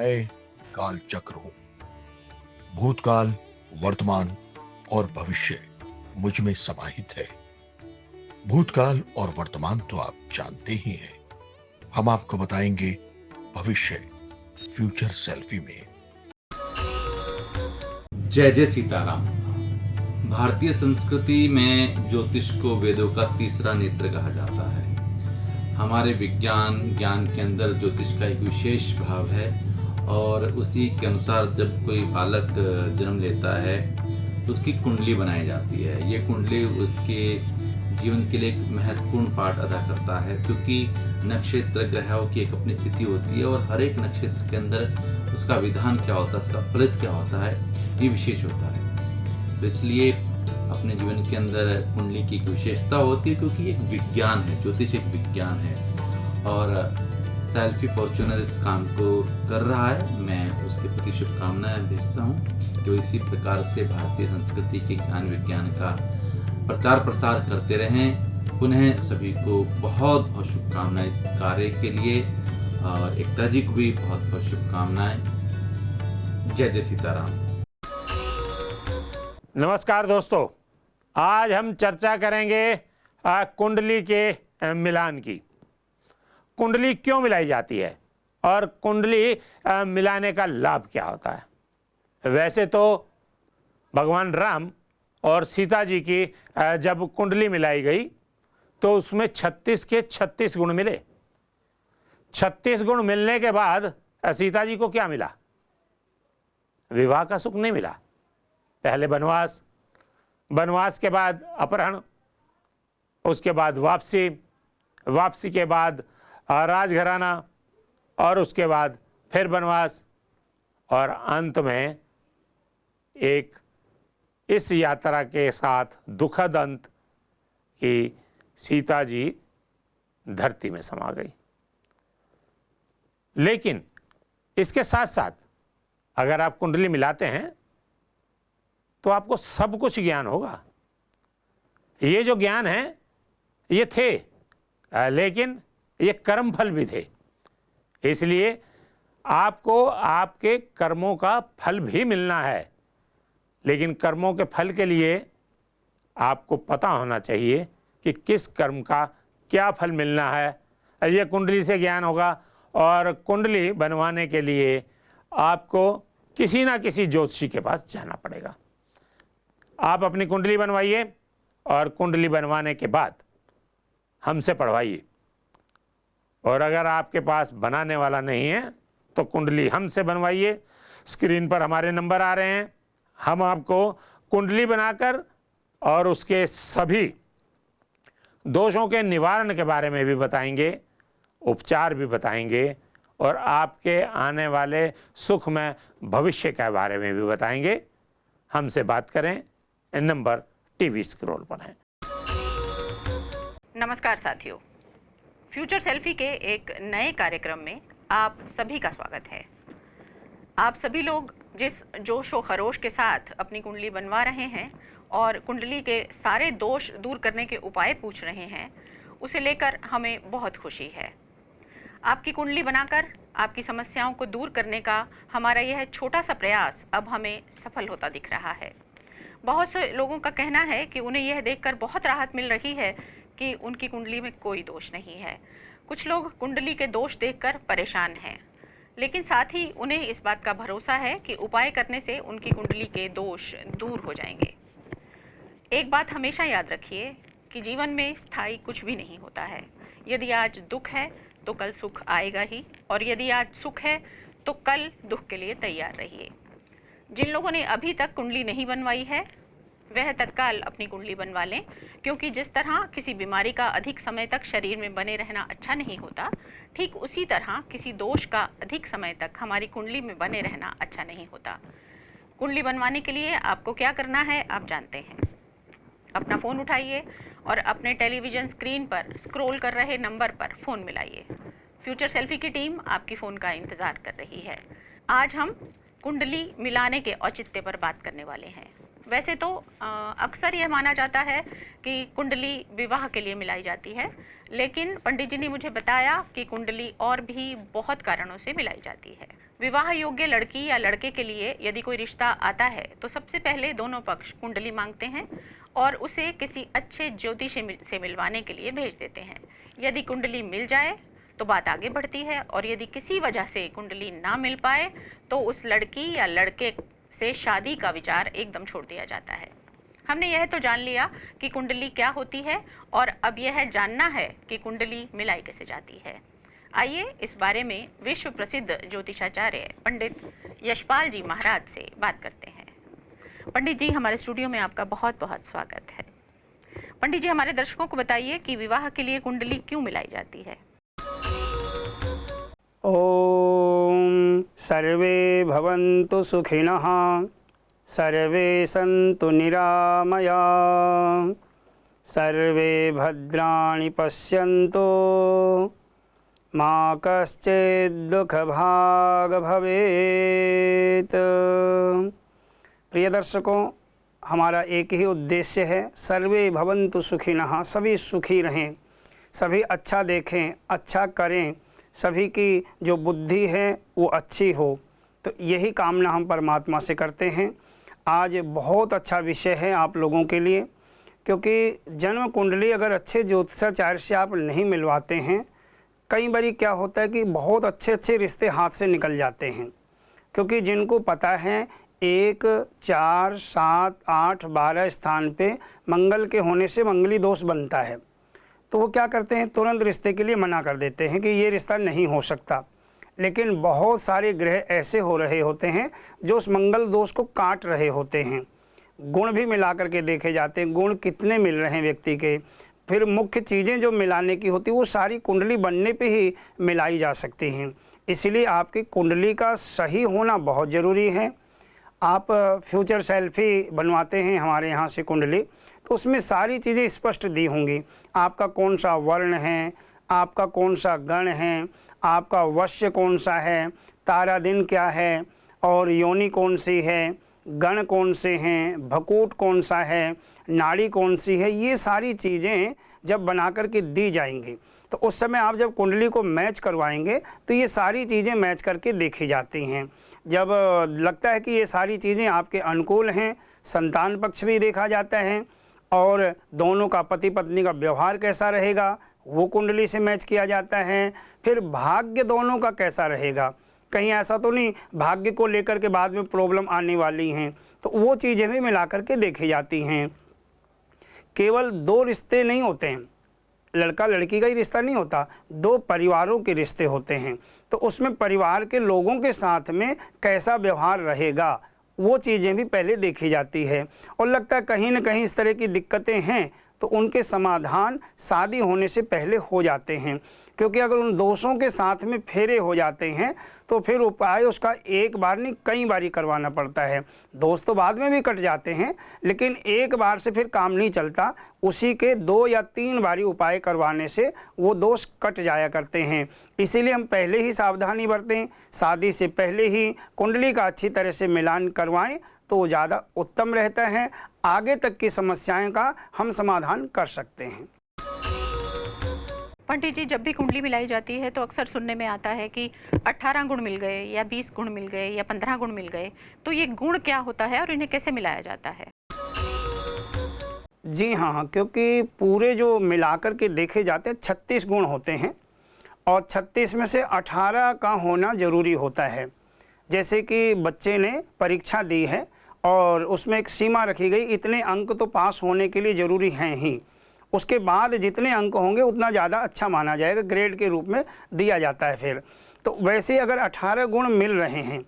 मैं काल चक्र हूं। भूतकाल, वर्तमान और भविष्य मुझ में समाहित है। भूतकाल और वर्तमान तो आप जानते ही हैं। हम आपको बताएंगे भविष्य फ्यूचर सेल्फी में। जय जय सीताराम। भारतीय संस्कृति में ज्योतिष को वेदों का तीसरा नेत्र कहा जाता है। हमारे विज्ञान ज्ञान के अंदर ज्योतिष का एक विशेष भाव है और उसी के अनुसार जब कोई बालक जन्म लेता है तो उसकी कुंडली बनाई जाती है। ये कुंडली उसके जीवन के लिए एक महत्वपूर्ण पार्ट अदा करता है, क्योंकि नक्षत्र ग्रहों की एक अपनी स्थिति होती है और हर एक नक्षत्र के अंदर उसका विधान क्या होता है, उसका फलित क्या होता है, ये विशेष होता है। तो इसलिए अपने जीवन के अंदर कुंडली की एक विशेषता होती है, क्योंकि एक विज्ञान है, ज्योतिष एक विज्ञान है और सेल्फी फॉर्च्यूनर इस काम को कर रहा है। मैं उसके प्रति शुभकामनाएं भेजता हूँ जो इसी प्रकार से भारतीय संस्कृति के ज्ञान विज्ञान का प्रचार प्रसार करते रहें। पुनः सभी को बहुत बहुत शुभकामनाएं इस कार्य के लिए और एकता जी को भी बहुत बहुत शुभकामनाएं। जय जय सीताराम। नमस्कार दोस्तों, आज हम चर्चा करेंगे कुंडली के मिलान की। कुंडली क्यों मिलाई जाती है और कुंडली मिलाने का लाभ क्या होता है। वैसे तो भगवान राम और सीता जी की जब कुंडली मिलाई गई तो उसमें 36 के 36 गुण मिले। 36 गुण मिलने के बाद सीता जी को क्या मिला? विवाह का सुख नहीं मिला। पहले वनवास, वनवास के बाद अपहरण, उसके बाद वापसी, वापसी के बाद राजघराना और उसके बाद फिर वनवास और अंत में एक इस यात्रा के साथ दुखद अंत कि सीता जी धरती में समा गई। लेकिन इसके साथ साथ अगर आप कुंडली मिलाते हैं तो आपको सब कुछ ज्ञान होगा। ये जो ज्ञान है ये थे, लेकिन ये कर्म फल भी थे। इसलिए आपको आपके कर्मों का फल भी मिलना है, लेकिन कर्मों के फल के लिए आपको पता होना चाहिए कि किस कर्म का क्या फल मिलना है। ये कुंडली से ज्ञान होगा और कुंडली बनवाने के लिए आपको किसी ना किसी ज्योतिषी के पास जाना पड़ेगा। आप अपनी कुंडली बनवाइए और कुंडली बनवाने के बाद हमसे पढ़वाइए। और अगर आपके पास बनाने वाला नहीं है तो कुंडली हमसे बनवाइए। स्क्रीन पर हमारे नंबर आ रहे हैं। हम आपको कुंडली बनाकर और उसके सभी दोषों के निवारण के बारे में भी बताएंगे, उपचार भी बताएंगे और आपके आने वाले सुखमय भविष्य के बारे में भी बताएंगे। हमसे बात करें, नंबर टीवी स्क्रॉल पर है। नमस्कार साथियों, फ्यूचर सेल्फी के एक नए कार्यक्रम में आप सभी का स्वागत है। आप सभी लोग जिस जोश और खरोश के साथ अपनी कुंडली बनवा रहे हैं और कुंडली के सारे दोष दूर करने के उपाय पूछ रहे हैं, उसे लेकर हमें बहुत खुशी है। आपकी कुंडली बनाकर आपकी समस्याओं को दूर करने का हमारा यह छोटा सा प्रयास अब हमें सफल होता दिख रहा है। बहुत से लोगों का कहना है कि उन्हें यह देखकर बहुत राहत मिल रही है कि उनकी कुंडली में कोई दोष नहीं है। कुछ लोग कुंडली के दोष देखकर परेशान हैं, लेकिन साथ ही उन्हें इस बात का भरोसा है कि उपाय करने से उनकी कुंडली के दोष दूर हो जाएंगे। एक बात हमेशा याद रखिए कि जीवन में स्थायी कुछ भी नहीं होता है। यदि आज दुख है तो कल सुख आएगा ही, और यदि आज सुख है तो कल दुख के लिए तैयार रहिए। जिन लोगों ने अभी तक कुंडली नहीं बनवाई है वह तत्काल अपनी कुंडली बनवा लें, क्योंकि जिस तरह किसी बीमारी का अधिक समय तक शरीर में बने रहना अच्छा नहीं होता, ठीक उसी तरह किसी दोष का अधिक समय तक हमारी कुंडली में बने रहना अच्छा नहीं होता। कुंडली बनवाने के लिए आपको क्या करना है आप जानते हैं। अपना फ़ोन उठाइए और अपने टेलीविज़न स्क्रीन पर स्क्रॉल कर रहे नंबर पर फ़ोन मिलाइए। फ्यूचर सेल्फी की टीम आपकी फ़ोन का इंतज़ार कर रही है। आज हम कुंडली मिलाने के औचित्य पर बात करने वाले हैं। वैसे तो अक्सर यह माना जाता है कि कुंडली विवाह के लिए मिलाई जाती है, लेकिन पंडित जी ने मुझे बताया कि कुंडली और भी बहुत कारणों से मिलाई जाती है। विवाह योग्य लड़की या लड़के के लिए यदि कोई रिश्ता आता है तो सबसे पहले दोनों पक्ष कुंडली मांगते हैं और उसे किसी अच्छे ज्योतिषी से मिलवाने के लिए भेज देते हैं। यदि कुंडली मिल जाए तो बात आगे बढ़ती है और यदि किसी वजह से कुंडली ना मिल पाए तो उस लड़की या लड़के से शादी का विचार एकदम छोड़ दिया जाता है। हमने यह तो जान लिया कि कुंडली क्या होती है और अब यह जानना है कि कुंडली मिलाई कैसे जाती है। आइए इस बारे में विश्व प्रसिद्ध ज्योतिषाचार्य पंडित यशपाल जी महाराज से बात करते हैं। पंडित जी, हमारे स्टूडियो में आपका बहुत बहुत स्वागत है। पंडित जी, हमारे दर्शकों को बताइए कि विवाह के लिए कुंडली क्यों मिलाई जाती है। ओम सर्वे भवन्तु सुखिनः, सर्वे सन्तु निरामया, सर्वे भद्राणि पश्यन्तु, माँ कश्चित् दुःखभाग् भवेत्। प्रिय दर्शकों, हमारा एक ही उद्देश्य है, सर्वे भवन्तु सुखिनः, सभी सुखी रहें, सभी अच्छा देखें, अच्छा करें, सभी की जो बुद्धि है वो अच्छी हो। तो यही कामना हम परमात्मा से करते हैं। आज बहुत अच्छा विषय है आप लोगों के लिए, क्योंकि जन्म कुंडली अगर अच्छे ज्योतिषाचार्य से आप नहीं मिलवाते हैं, कई बारी क्या होता है कि बहुत अच्छे अच्छे रिश्ते हाथ से निकल जाते हैं, क्योंकि जिनको पता है 1, 4, 7, 8, 12 स्थान पे मंगल के होने से मंगली दोष बनता है, तो वो क्या करते हैं, तुरंत रिश्ते के लिए मना कर देते हैं कि ये रिश्ता नहीं हो सकता। लेकिन बहुत सारे ग्रह ऐसे हो रहे होते हैं जो उस मंगल दोष को काट रहे होते हैं। गुण भी मिला करके देखे जाते हैं, गुण कितने मिल रहे हैं व्यक्ति के, फिर मुख्य चीज़ें जो मिलाने की होती वो सारी कुंडली बनने पे ही मिलाई जा सकती हैं। इसलिए आपकी कुंडली का सही होना बहुत ज़रूरी है। आप फ्यूचर सेल्फी बनवाते हैं हमारे यहाँ से कुंडली, तो उसमें सारी चीज़ें स्पष्ट दी होंगी। आपका कौन सा वर्ण है, आपका कौन सा गण है, आपका वश्य कौन सा है, तारा दिन क्या है और योनि कौन सी है, गण कौन से हैं, भकूट कौन सा है, नाड़ी कौन सी है, ये सारी चीज़ें जब बना कर के दी जाएंगी तो उस समय आप जब कुंडली को मैच करवाएंगे तो ये सारी चीज़ें मैच करके देखी जाती हैं। जब लगता है कि ये सारी चीज़ें आपके अनुकूल हैं, संतान पक्ष भी देखा जाता है और दोनों का पति पत्नी का व्यवहार कैसा रहेगा वो कुंडली से मैच किया जाता है। फिर भाग्य दोनों का कैसा रहेगा, कहीं ऐसा तो नहीं भाग्य को लेकर के बाद में प्रॉब्लम आने वाली हैं, तो वो चीज़ें भी मिला करके देखी जाती हैं। केवल 2 रिश्ते नहीं होते हैं, लड़का लड़की का ही रिश्ता नहीं होता, 2 परिवारों के रिश्ते होते हैं, तो उसमें परिवार के लोगों के साथ में कैसा व्यवहार रहेगा वो चीज़ें भी पहले देखी जाती है। और लगता है कहीं ना कहीं इस तरह की दिक्कतें हैं तो उनके समाधान शादी होने से पहले हो जाते हैं, क्योंकि अगर उन दोषों के साथ में फेरे हो जाते हैं तो फिर उपाय उसका एक बार नहीं कई बार ही करवाना पड़ता है। दोष तो बाद में भी कट जाते हैं, लेकिन एक बार से फिर काम नहीं चलता, उसी के 2 या 3 बारी उपाय करवाने से वो दोष कट जाया करते हैं। इसीलिए हम पहले ही सावधानी बरतें, शादी से पहले ही कुंडली का अच्छी तरह से मिलान करवाएं तो ज़्यादा उत्तम रहता है। आगे तक की समस्याएं का हम समाधान कर सकते हैं। पंडित जी, जब भी कुंडली मिलाई जाती है तो अक्सर सुनने में आता है कि 18 गुण मिल गए या 20 गुण मिल गए या 15 गुण मिल गए, तो ये गुण क्या होता है और इन्हें कैसे मिलाया जाता है? जी हाँ, क्योंकि पूरे जो मिलाकर के देखे जाते हैं 36 गुण होते हैं और 36 में से 18 का होना ज़रूरी होता है। जैसे कि बच्चे ने परीक्षा दी है और उसमें एक सीमा रखी गई, इतने अंक तो पास होने के लिए ज़रूरी हैं ही, उसके बाद जितने अंक होंगे उतना ज़्यादा अच्छा माना जाएगा, ग्रेड के रूप में दिया जाता है। फिर तो वैसे अगर 18 गुण मिल रहे हैं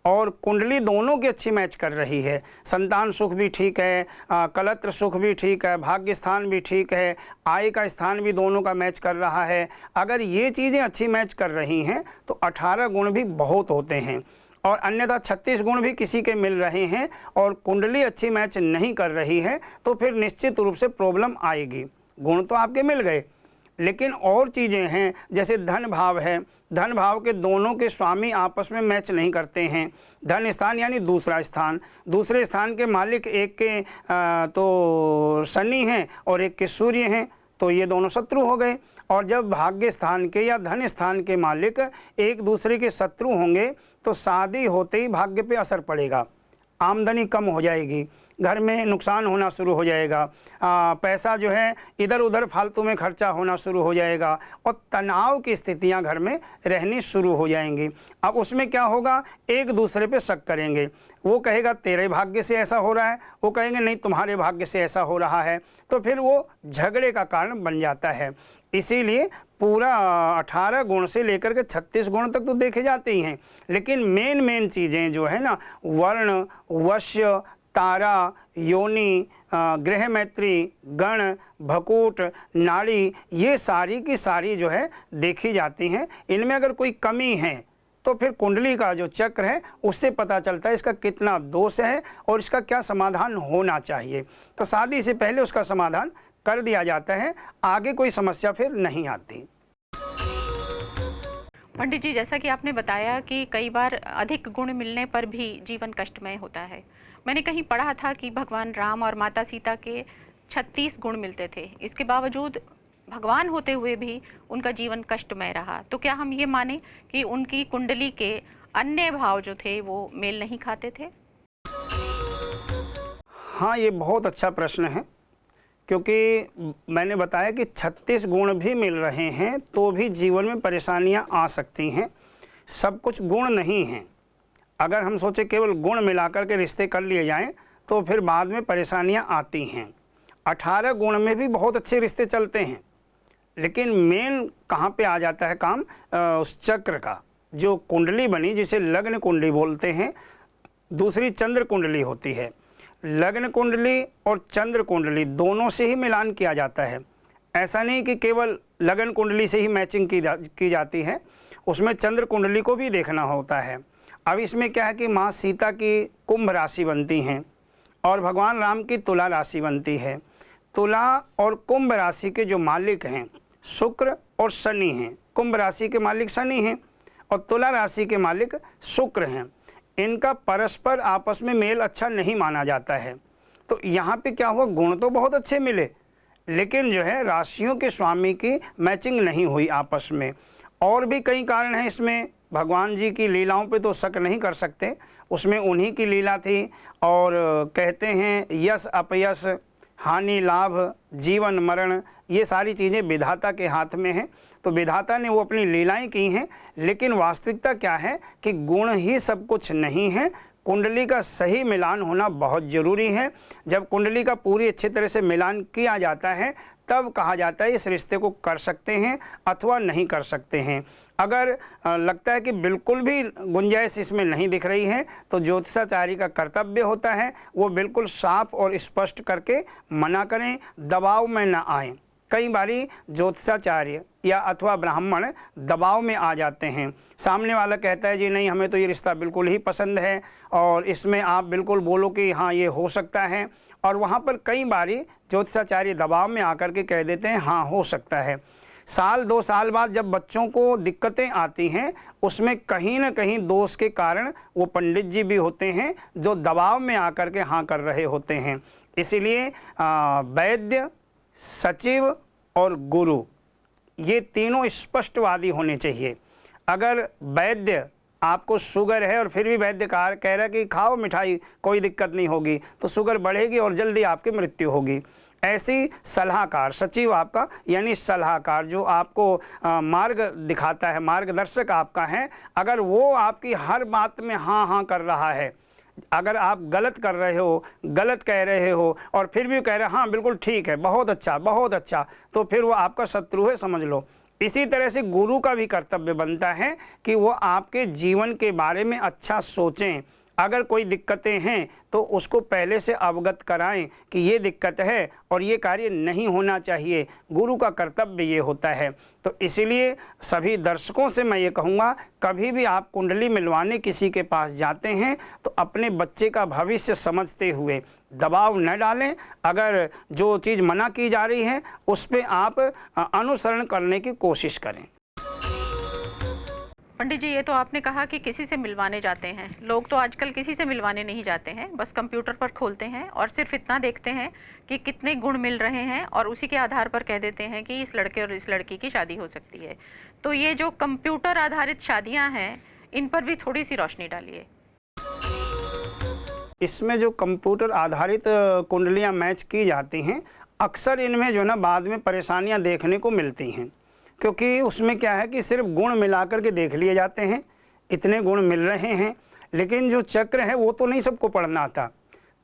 और कुंडली दोनों की अच्छी मैच कर रही है, संतान सुख भी ठीक है, कलत्र सुख भी ठीक है, भाग्य स्थान भी ठीक है, आय का स्थान भी दोनों का मैच कर रहा है, अगर ये चीज़ें अच्छी मैच कर रही हैं तो 18 गुण भी बहुत होते हैं। और अन्यथा 36 गुण भी किसी के मिल रहे हैं और कुंडली अच्छी मैच नहीं कर रही है तो फिर निश्चित रूप से प्रॉब्लम आएगी। गुण तो आपके मिल गए, लेकिन और चीज़ें हैं, जैसे धन भाव है, धन भाव के दोनों के स्वामी आपस में मैच नहीं करते हैं। धन स्थान यानी दूसरा स्थान, दूसरे स्थान के मालिक एक के तो शनि हैं और एक के सूर्य हैं, तो ये दोनों शत्रु हो गए। और जब भाग्य स्थान के या धन स्थान के मालिक एक दूसरे के शत्रु होंगे तो शादी होते ही भाग्य पे असर पड़ेगा, आमदनी कम हो जाएगी, घर में नुकसान होना शुरू हो जाएगा, पैसा जो है इधर उधर फालतू में खर्चा होना शुरू हो जाएगा और तनाव की स्थितियां घर में रहनी शुरू हो जाएंगी। अब उसमें क्या होगा, एक दूसरे पे शक करेंगे, वो कहेगा तेरे भाग्य से ऐसा हो रहा है, वो कहेंगे नहीं तुम्हारे भाग्य से ऐसा हो रहा है, तो फिर वो झगड़े का कारण बन जाता है। इसीलिए पूरा 18 गुण से लेकर के 36 गुण तक तो देखे जाते ही हैं, लेकिन मेन चीज़ें जो है ना, वर्ण, वश्य, तारा, योनि, ग्रह मैत्री, गण, भकूट, नाड़ी, ये सारी की सारी जो है देखी जाती हैं। इनमें अगर कोई कमी है तो फिर कुंडली का जो चक्र है उससे पता चलता है इसका कितना दोष है और इसका क्या समाधान होना चाहिए। तो शादी से पहले उसका समाधान कर दिया जाता है, आगे कोई समस्या फिर नहीं आती। पंडित जी, जैसा कि आपने बताया कि कई बार अधिक गुण मिलने पर भी जीवन कष्टमय होता है। मैंने कहीं पढ़ा था कि भगवान राम और माता सीता के 36 गुण मिलते थे, इसके बावजूद भगवान होते हुए भी उनका जीवन कष्टमय रहा। तो क्या हम ये माने कि उनकी कुंडली के अन्य भाव जो थे वो मेल नहीं खाते थे? हाँ, ये बहुत अच्छा प्रश्न है, क्योंकि मैंने बताया कि 36 गुण भी मिल रहे हैं तो भी जीवन में परेशानियां आ सकती हैं। सब कुछ गुण नहीं हैं। अगर हम सोचे केवल गुण मिलाकर के रिश्ते कर लिए जाएं तो फिर बाद में परेशानियां आती हैं। 18 गुण में भी बहुत अच्छे रिश्ते चलते हैं, लेकिन मेन कहाँ पे आ जाता है काम, उस चक्र का। जो कुंडली बनी जिसे लग्न कुंडली बोलते हैं, दूसरी चंद्र कुंडली होती है। लग्न कुंडली और चंद्र कुंडली दोनों से ही मिलान किया जाता है। ऐसा नहीं कि केवल लगन कुंडली से ही मैचिंग की जाती है, उसमें चंद्र कुंडली को भी देखना होता है। अब इसमें क्या है कि माँ सीता की कुंभ राशि बनती हैं और भगवान राम की तुला राशि बनती है। तुला और कुंभ राशि के जो मालिक हैं शुक्र और शनि हैं। कुंभ राशि के मालिक शनि हैं और तुला राशि के मालिक शुक्र हैं। इनका परस्पर आपस में मेल अच्छा नहीं माना जाता है। तो यहाँ पे क्या हुआ, गुण तो बहुत अच्छे मिले, लेकिन जो है राशियों के स्वामी की मैचिंग नहीं हुई आपस में। और भी कई कारण हैं इसमें। भगवान जी की लीलाओं पे तो शक नहीं कर सकते, उसमें उन्हीं की लीला थी। और कहते हैं यश अपयश, हानि लाभ, जीवन मरण, ये सारी चीज़ें विधाता के हाथ में हैं। तो विधाता ने वो अपनी लीलाएं की हैं, लेकिन वास्तविकता क्या है कि गुण ही सब कुछ नहीं है। कुंडली का सही मिलान होना बहुत ज़रूरी है। जब कुंडली का पूरी अच्छी तरह से मिलान किया जाता है तब कहा जाता है इस रिश्ते को कर सकते हैं अथवा नहीं कर सकते हैं। अगर लगता है कि बिल्कुल भी गुंजाइश इसमें नहीं दिख रही है तो ज्योतिषाचार्य का कर्तव्य होता है वो बिल्कुल साफ और स्पष्ट करके मना करें, दबाव में ना आए। कई बारी ज्योतिषाचार्य या अथवा ब्राह्मण दबाव में आ जाते हैं। सामने वाला कहता है जी नहीं, हमें तो ये रिश्ता बिल्कुल ही पसंद है और इसमें आप बिल्कुल बोलो कि हाँ ये हो सकता है, और वहाँ पर कई बारी ज्योतिषाचार्य दबाव में आकर के कह देते हैं हाँ हो सकता है। साल 2 साल बाद जब बच्चों को दिक्कतें आती हैं उसमें कहीं ना कहीं दोष के कारण वो पंडित जी भी होते हैं जो दबाव में आकर के हाँ कर रहे होते हैं। इसीलिए वैद्य, सचिव और गुरु ये तीनों स्पष्टवादी होने चाहिए। अगर वैद्य आपको शुगर है और फिर भी वैद्यकार कह रहा है कि खाओ मिठाई कोई दिक्कत नहीं होगी, तो शुगर बढ़ेगी और जल्दी आपकी मृत्यु होगी। ऐसी सलाहकार, सचिव आपका यानी सलाहकार जो आपको मार्ग दिखाता है, मार्गदर्शक आपका है, अगर वो आपकी हर बात में हाँ हाँ कर रहा है, अगर आप गलत कर रहे हो, गलत कह रहे हो और फिर भी कह रहे हाँ बिल्कुल ठीक है, बहुत अच्छा, तो फिर वो आपका शत्रु है समझ लो। इसी तरह से गुरु का भी कर्तव्य बनता है कि वो आपके जीवन के बारे में अच्छा सोचें। अगर कोई दिक्कतें हैं तो उसको पहले से अवगत कराएं कि ये दिक्कत है और ये कार्य नहीं होना चाहिए। गुरु का कर्तव्य ये होता है। तो इसीलिए सभी दर्शकों से मैं ये कहूँगा, कभी भी आप कुंडली मिलवाने किसी के पास जाते हैं तो अपने बच्चे का भविष्य समझते हुए दबाव न डालें। अगर जो चीज़ मना की जा रही है उस पर आप अनुसरण करने की कोशिश करें। पंडित जी, ये तो आपने कहा कि किसी से मिलवाने जाते हैं। लोग तो आजकल किसी से मिलवाने नहीं जाते हैं, बस कंप्यूटर पर खोलते हैं और सिर्फ इतना देखते हैं कि कितने गुण मिल रहे हैं और उसी के आधार पर कह देते हैं कि इस लड़के और इस लड़की की शादी हो सकती है। तो ये जो कंप्यूटर आधारित शादियां हैं, इन पर भी थोड़ी सी रोशनी डालिए। इसमें जो कंप्यूटर आधारित कुंडलियां मैच की जाती हैं, अक्सर इनमें जो ना बाद में परेशानियां देखने को मिलती हैं, क्योंकि उसमें क्या है कि सिर्फ गुण मिलाकर के देख लिए जाते हैं, इतने गुण मिल रहे हैं, लेकिन जो चक्र है वो तो नहीं सबको पढ़ना आता।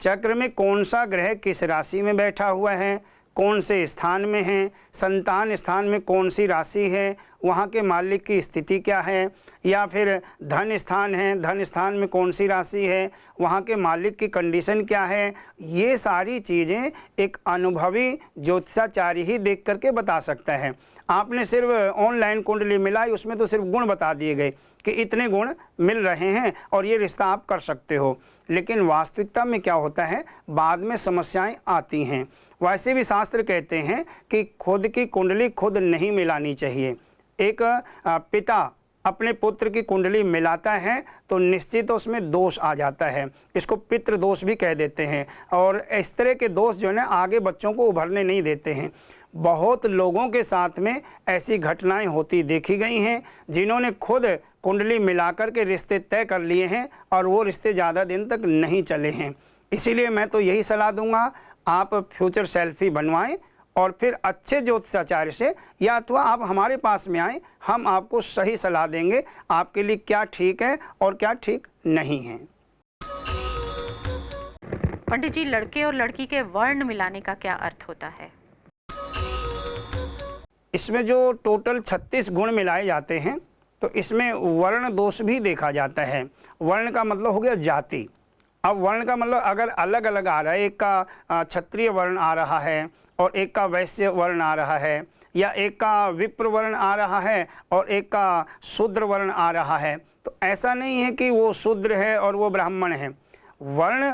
चक्र में कौन सा ग्रह किस राशि में बैठा हुआ है, कौन से स्थान में है, संतान स्थान में कौन सी राशि है, वहाँ के मालिक की स्थिति क्या है, या फिर धन स्थान है, धन स्थान में कौन सी राशि है, वहाँ के मालिक की कंडीशन क्या है, ये सारी चीज़ें एक अनुभवी ज्योतिषाचार्य ही देख करके बता सकता है। आपने सिर्फ ऑनलाइन कुंडली मिलाई, उसमें तो सिर्फ गुण बता दिए गए कि इतने गुण मिल रहे हैं और ये रिश्ता आप कर सकते हो, लेकिन वास्तविकता में क्या होता है, बाद में समस्याएं आती हैं। वैसे भी शास्त्र कहते हैं कि खुद की कुंडली खुद नहीं मिलानी चाहिए। एक पिता अपने पुत्र की कुंडली मिलाता है तो निश्चित उसमें दोष आ जाता है, इसको पितृ दोष भी कह देते हैं, और इस तरह के दोष जो है ना आगे बच्चों को उभरने नहीं देते हैं। बहुत लोगों के साथ में ऐसी घटनाएं होती देखी गई हैं, जिन्होंने खुद कुंडली मिलाकर के रिश्ते तय कर लिए हैं और वो रिश्ते ज़्यादा दिन तक नहीं चले हैं। इसीलिए मैं तो यही सलाह दूंगा, आप फ्यूचर सेल्फी बनवाएं और फिर अच्छे ज्योतिषाचार्य से, या अथवा आप हमारे पास में आएँ, हम आपको सही सलाह देंगे आपके लिए क्या ठीक है और क्या ठीक नहीं है। पंडित जी, लड़के और लड़की के वर्ण मिलाने का क्या अर्थ होता है? इसमें जो टोटल 36 गुण मिलाए जाते हैं, तो इसमें वर्ण दोष भी देखा जाता है। वर्ण का मतलब हो गया जाति। अब वर्ण का मतलब अगर अलग अलग आ रहा है, एक का क्षत्रिय वर्ण आ रहा है और एक का वैश्य वर्ण आ रहा है, या एक का विप्र वर्ण आ रहा है और एक का शूद्र वर्ण आ रहा है, तो ऐसा नहीं है कि वो शूद्र है और वो ब्राह्मण है। वर्ण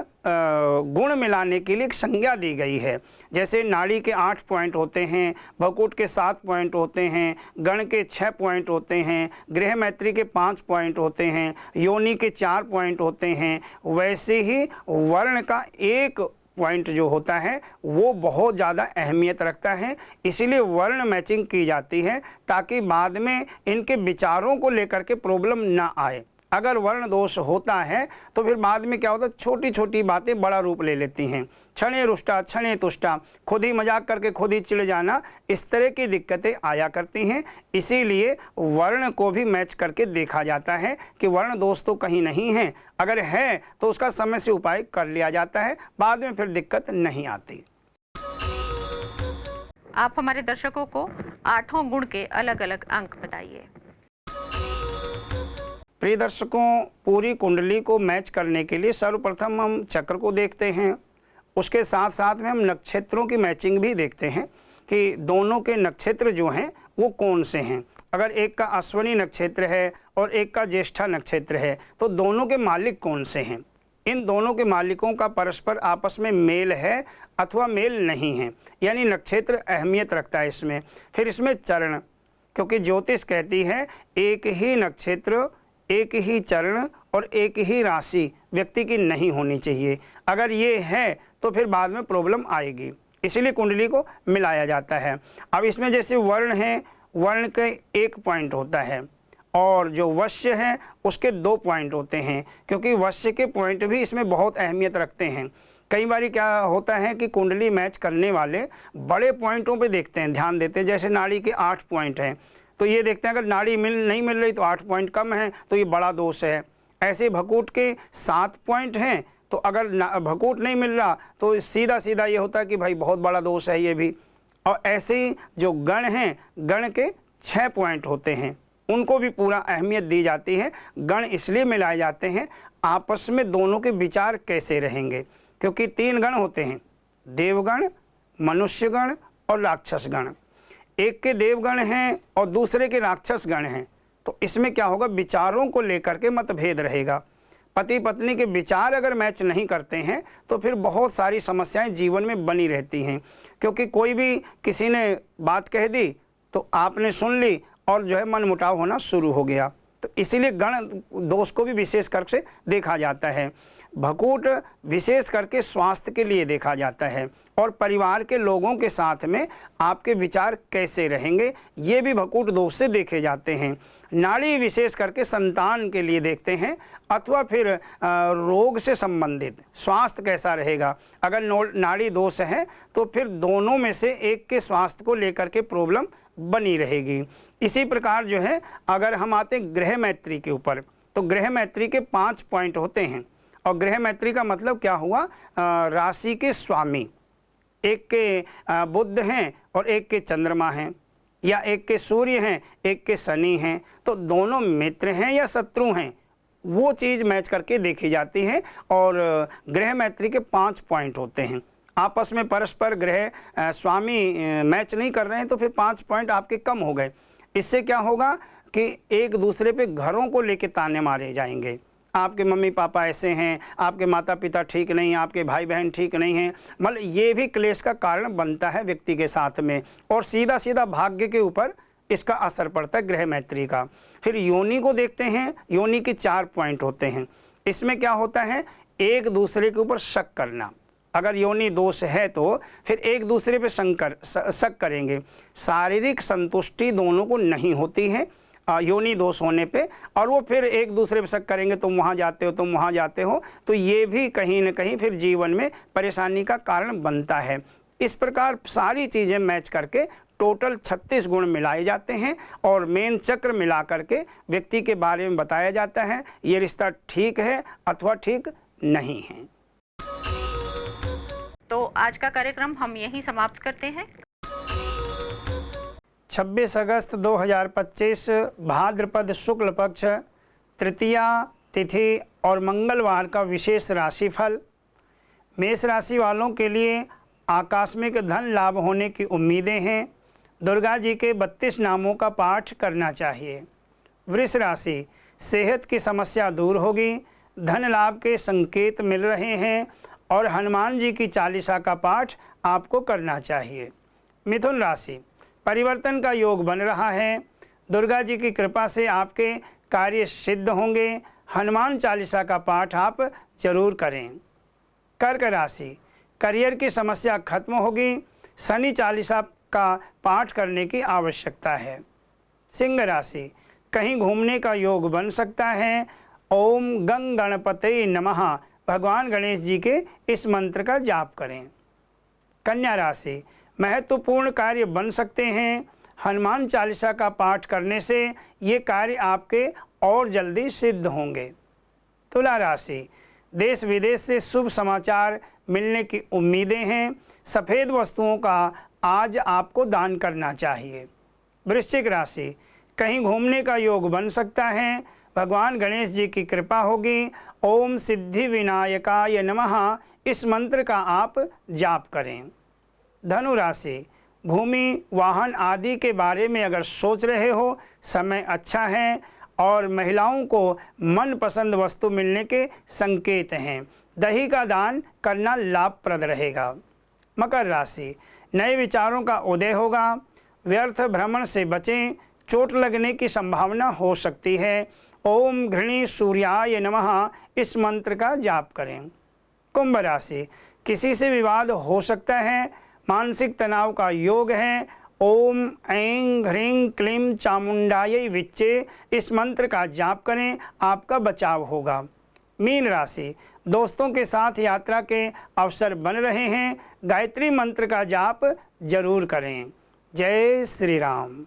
गुण मिलाने के लिए एक संज्ञा दी गई है। जैसे नाड़ी के 8 पॉइंट होते हैं, भकुट के 7 पॉइंट होते हैं, गण के 6 पॉइंट होते हैं, गृह मैत्री के 5 पॉइंट होते हैं, योनि के 4 पॉइंट होते हैं, वैसे ही वर्ण का एक पॉइंट जो होता है वो बहुत ज़्यादा अहमियत रखता है। इसीलिए वर्ण मैचिंग की जाती है ताकि बाद में इनके विचारों को लेकर के प्रॉब्लम ना आए। अगर वर्ण दोष होता है तो फिर बाद में क्या होता है, छोटी छोटी बातें बड़ा रूप ले लेती हैं। क्षणे रुष्टा क्षणे तुष्टा, खुद ही मजाक करके खुद ही चिढ़ जाना, इस तरह की दिक्कतें आया करती हैं। इसीलिए वर्ण को भी मैच करके देखा जाता है कि वर्ण दोष तो कहीं नहीं है, अगर है तो उसका समय से उपाय कर लिया जाता है, बाद में फिर दिक्कत नहीं आती। आप हमारे दर्शकों को 8 गुण के अलग अलग अंक बताइए। प्रिय दर्शकों, पूरी कुंडली को मैच करने के लिए सर्वप्रथम हम चक्र को देखते हैं, उसके साथ साथ में हम नक्षत्रों की मैचिंग भी देखते हैं कि दोनों के नक्षत्र जो हैं वो कौन से हैं। अगर एक का अश्विनी नक्षत्र है और एक का ज्येष्ठा नक्षत्र है तो दोनों के मालिक कौन से हैं, इन दोनों के मालिकों का परस्पर आपस में मेल है अथवा मेल नहीं है, यानी नक्षत्र अहमियत रखता है इसमें। फिर इसमें चरण, क्योंकि ज्योतिष कहती है एक ही नक्षत्र, एक ही चरण और एक ही राशि व्यक्ति की नहीं होनी चाहिए। अगर ये है तो फिर बाद में प्रॉब्लम आएगी, इसीलिए कुंडली को मिलाया जाता है। अब इसमें जैसे वर्ण है, वर्ण के 1 पॉइंट होता है और जो वश्य है उसके 2 पॉइंट होते हैं, क्योंकि वश्य के पॉइंट भी इसमें बहुत अहमियत रखते हैं। कई बार क्या होता है कि कुंडली मैच करने वाले बड़े पॉइंटों पे देखते हैं, ध्यान देते हैं। जैसे नाड़ी के 8 पॉइंट हैं तो ये देखते हैं अगर नाड़ी नहीं मिल रही तो 8 पॉइंट कम है तो ये बड़ा दोष है। ऐसे भकूट के 7 पॉइंट हैं तो अगर भकूट नहीं मिल रहा तो सीधा सीधा ये होता है कि भाई बहुत बड़ा दोष है ये भी। और ऐसे ही जो गण हैं, गण के 6 पॉइंट होते हैं, उनको भी पूरा अहमियत दी जाती है। गण इसलिए मिलाए जाते हैं आपस में दोनों के विचार कैसे रहेंगे, क्योंकि 3 गण होते हैं, देवगण, मनुष्यगण और राक्षसगण। एक के देवगण हैं और दूसरे के राक्षस गण हैं, तो इसमें क्या होगा, विचारों को लेकर के मतभेद रहेगा। पति पत्नी के विचार अगर मैच नहीं करते हैं तो फिर बहुत सारी समस्याएं जीवन में बनी रहती हैं, क्योंकि कोई भी किसी ने बात कह दी तो आपने सुन ली और जो है मनमुटाव होना शुरू हो गया। तो इसीलिए गण दोष को भी विशेष कर से देखा जाता है। भकूट विशेष करके स्वास्थ्य के लिए देखा जाता है और परिवार के लोगों के साथ में आपके विचार कैसे रहेंगे ये भी भकूट दोष से देखे जाते हैं। नाड़ी विशेष करके संतान के लिए देखते हैं अथवा फिर रोग से संबंधित स्वास्थ्य कैसा रहेगा। अगर नाड़ी दोष है तो फिर दोनों में से एक के स्वास्थ्य को लेकर के प्रॉब्लम बनी रहेगी। इसी प्रकार जो है अगर हम आते ग्रह मैत्री के ऊपर तो ग्रह मैत्री के 5 पॉइंट होते हैं और ग्रह मैत्री का मतलब क्या हुआ, राशि के स्वामी एक के बुध हैं और एक के चंद्रमा हैं या एक के सूर्य हैं एक के शनि हैं, तो दोनों मित्र हैं या शत्रु हैं वो चीज़ मैच करके देखी जाती है। और ग्रह मैत्री के 5 पॉइंट होते हैं। आपस में परस्पर ग्रह स्वामी मैच नहीं कर रहे हैं तो फिर 5 पॉइंट आपके कम हो गए। इससे क्या होगा कि एक दूसरे पे घरों को लेके ताने मारे जाएंगे। आपके मम्मी पापा ऐसे हैं, आपके माता पिता ठीक नहीं, आपके भाई बहन ठीक नहीं हैं, मतलब ये भी क्लेश का कारण बनता है व्यक्ति के साथ में। और सीधा सीधा भाग्य के ऊपर इसका असर पड़ता है ग्रह मैत्री का। फिर योनि को देखते हैं। योनि के 4 पॉइंट होते हैं। इसमें क्या होता है, एक दूसरे के ऊपर शक करना। अगर योनि दोष है तो फिर एक दूसरे पे शक करेंगे। शारीरिक संतुष्टि दोनों को नहीं होती है योनि दोष होने पे, और वो फिर एक दूसरे पे शक करेंगे, तुम वहाँ जाते हो, तुम वहाँ जाते हो, तो ये भी कहीं न कहीं फिर जीवन में परेशानी का कारण बनता है। इस प्रकार सारी चीज़ें मैच करके टोटल 36 गुण मिलाए जाते हैं और मेन चक्र मिला करके व्यक्ति के बारे में बताया जाता है ये रिश्ता ठीक है अथवा ठीक नहीं है। तो आज का कार्यक्रम हम यहीं समाप्त करते हैं। 26 अगस्त 2025 भाद्रपद शुक्ल पक्ष तृतीया तिथि और मंगलवार का विशेष राशिफल। मेष राशि वालों के लिए आकस्मिक धन लाभ होने की उम्मीदें हैं। दुर्गा जी के 32 नामों का पाठ करना चाहिए। वृष राशि, सेहत की समस्या दूर होगी, धन लाभ के संकेत मिल रहे हैं और हनुमान जी की चालीसा का पाठ आपको करना चाहिए। मिथुन राशि, परिवर्तन का योग बन रहा है। दुर्गा जी की कृपा से आपके कार्य सिद्ध होंगे। हनुमान चालीसा का पाठ आप जरूर करें। कर्क राशि, करियर की समस्या खत्म होगी। शनि चालीसा का पाठ करने की आवश्यकता है। सिंह राशि, कहीं घूमने का योग बन सकता है। ओम गंग गणपते नमः भगवान गणेश जी के इस मंत्र का जाप करें। कन्या राशि, महत्वपूर्ण कार्य बन सकते हैं। हनुमान चालीसा का पाठ करने से ये कार्य आपके और जल्दी सिद्ध होंगे। तुला राशि, देश विदेश से शुभ समाचार मिलने की उम्मीदें हैं। सफ़ेद वस्तुओं का आज आपको दान करना चाहिए। वृश्चिक राशि, कहीं घूमने का योग बन सकता है। भगवान गणेश जी की कृपा होगी। ओम सिद्धि विनायकाय नमः इस मंत्र का आप जाप करें। धनु राशि, भूमि वाहन आदि के बारे में अगर सोच रहे हो समय अच्छा है और महिलाओं को मनपसंद वस्तु मिलने के संकेत हैं। दही का दान करना लाभप्रद रहेगा। मकर राशि, नए विचारों का उदय होगा। व्यर्थ भ्रमण से बचें, चोट लगने की संभावना हो सकती है। ओम घृणी सूर्याय नमः इस मंत्र का जाप करें। कुंभ राशि, किसी से विवाद हो सकता है। मानसिक तनाव का योग है। ओम ऐं ह्रीं क्लीं चामुंडायै विच्चे इस मंत्र का जाप करें, आपका बचाव होगा। मीन राशि, दोस्तों के साथ यात्रा के अवसर बन रहे हैं। गायत्री मंत्र का जाप जरूर करें। जय श्री राम।